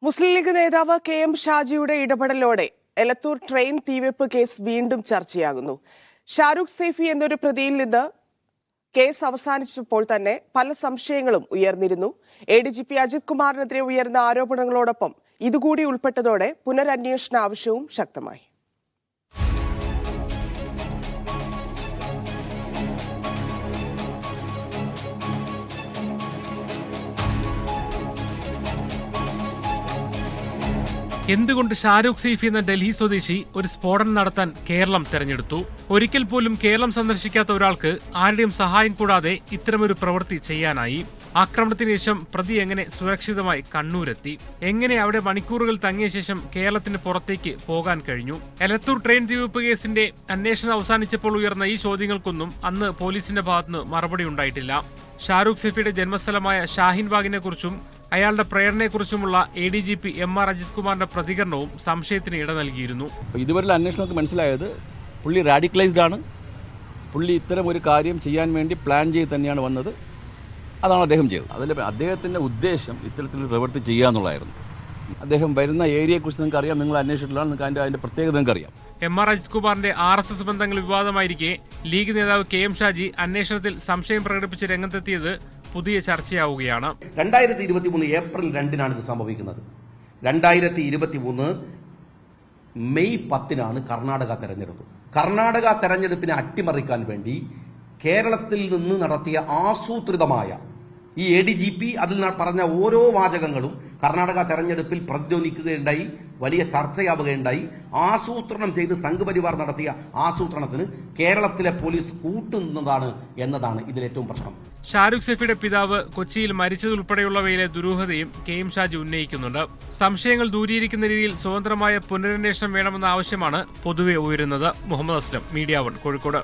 മുസ്ലിം league നേതാവ് K M. ഷാജിയുടെ ഇടപെടലോടെ Elathur train തീവെപ്പ് case വീണ്ടും ചർച്ചയാകുന്നു. ഷാരൂഖ് സൈഫി എന്നൊരു പ്രതിയിൽ നിന്ന് കേസ് അവസാനിച്ചപ്പോൾ തന്നെ പല സംശയങ്ങളും ഉയർന്നിരുന്നു. എഡിജിപി അജിത് കുമാറിനെതിരെ ഉയർന്ന ആരോപണങ്ങളോടൊപ്പം ഇതുകൂടി ഉൾപ്പെട്ടതോടെ പുനരന്വേഷണ ആവശ്യവും ശക്തമായി. എന്തുകൊണ്ട് ഷാരൂഖ് സൈഫി എന്ന ഡൽഹി സ്വദേശി ഒരു സ്ഫോടനം നടത്താൻ കേരളം തെരഞ്ഞെടുത്തു? ഒരിക്കൽ പോലും കേരളം സന്ദർശിക്കാത്ത ഒരാൾക്ക് ആരുടെയും സഹായം കൂടാതെ ഇത്തരമൊരു പ്രവൃത്തി ചെയ്യാനായി? ആക്രമണത്തിന് ശേഷം പ്രതി എങ്ങനെ സുരക്ഷിതമായി കണ്ണൂരെത്തി? എങ്ങനെ അവിടെ മണിക്കൂറുകൾ തങ്ങിയ ശേഷം കേരളത്തിന് പുറത്തേക്ക് പോകാൻ കഴിഞ്ഞു? എലത്തൂർ ട്രെയിൻ തീവെപ്പ് കേസിന്റെ അന്വേഷണം അവസാനിച്ചപ്പോൾ ഉയർന്ന ഈ ചോദ്യങ്ങൾക്കൊന്നും അന്ന് പോലീസിന്റെ ഭാഗത്തുനിന്ന് മറുപടി ഉണ്ടായിട്ടില്ല. ഷാരൂഖ് സൈഫിയുടെ ജന്മസ്ഥലമായ ഷാഹിൻ ബാഗിനെ കുറിച്ചും അയാളുടെ പ്രേരണയെക്കുറിച്ചുമുള്ള എഡിജിപി എം.ആർ. അജിത് കുമാറിന്റെ പ്രതികരണവും സംശയത്തിന് ഇട നൽകിയിരുന്നു. ഇതുവരെയുള്ള അന്വേഷണത്തിൽ മനസ്സിലായത് പുള്ളി റാഡിക്കലൈസ്ഡ് ആണ്. പുള്ളി ഇത്തരം ഒരു കാര്യം ചെയ്യാൻ വേണ്ടി പ്ലാൻ ചെയ്ത് തന്നെയാണ് വന്നത്. അതാണ് അദ്ദേഹം ചെയ്തത്. അതിൽ അദ്ദേഹത്തിൻ്റെ ഉദ്ദേശം ഇത്തരത്തിലൊരു പ്രവൃത്തി ചെയ്യുക എന്നുള്ളതായിരുന്നു. അദ്ദേഹം വരുന്ന ഏരിയയെക്കുറിച്ച് നിങ്ങൾക്ക് അറിയാം, നിങ്ങൾ അന്വേഷിച്ചിട്ടുള്ളതാണ്, നിങ്ങൾക്ക് അതിൻ്റെ പ്രത്യേകത നിങ്ങൾക്ക് അറിയാം. എം.ആർ. അജിത് കുമാറിന്റെ RSS ബന്ധങ്ങൾ വിവാദമായിരിക്കെ ലീഗ് നേതാവ് കെ.എം. ഷാജി അന്വേഷണത്തിൽ സംശയം പ്രകടിപ്പിച്ച് രംഗത്തെത്തിയത് പുതിയ ചർച്ചയാവുകയാണ്. 2023 ഏപ്രിൽ 2-നാണ് ഇത് സംഭവിക്കുന്നത്. 2023 മെയ് 10-നാണ് കർണാടക തെരഞ്ഞെടുപ്പ്. കർണാടക തെരഞ്ഞെടുപ്പിനെ അട്ടിമറിക്കാൻ വേണ്ടി കേരളത്തിൽ നിന്ന് നടത്തിയ ആസൂത്രിതമായ ഈ ADGP അതിൽ പറഞ്ഞ ഓരോ വാചകങ്ങളും കർണാടക തെരഞ്ഞെടുപ്പിൽ പ്രതിധ്വനിക്കുകയുണ്ടായി, വലിയ ചർച്ചയാവുകയുണ്ടായി. ആസൂത്രണം ചെയ്ത് സംഘപരിവാർ നടത്തിയ ആസൂത്രണത്തിന് കേരളത്തിലെ പോലീസ് കൂട്ടുനിന്നതാണ് എന്നതാണ് ഇതിലേറ്റവും പ്രശ്നം. ഷാരൂഖ് സൈഫിയുടെ പിതാവ് കൊച്ചിയിൽ മരിച്ചതുൾപ്പെടെയുള്ളവയിലെ ദുരൂഹതയും കെ.എം. ഷാജി ഉന്നയിക്കുന്നുണ്ട്. സംശയങ്ങൾ ദൂരീകരിക്കുന്ന രീതിയിൽ സ്വതന്ത്രമായ പുനരന്വേഷണം വേണമെന്ന ആവശ്യമാണ് പൊതുവെ ഉയരുന്നത്. മുഹമ്മദ് അസ്ലം, മീഡിയ 1, കോഴിക്കോട്.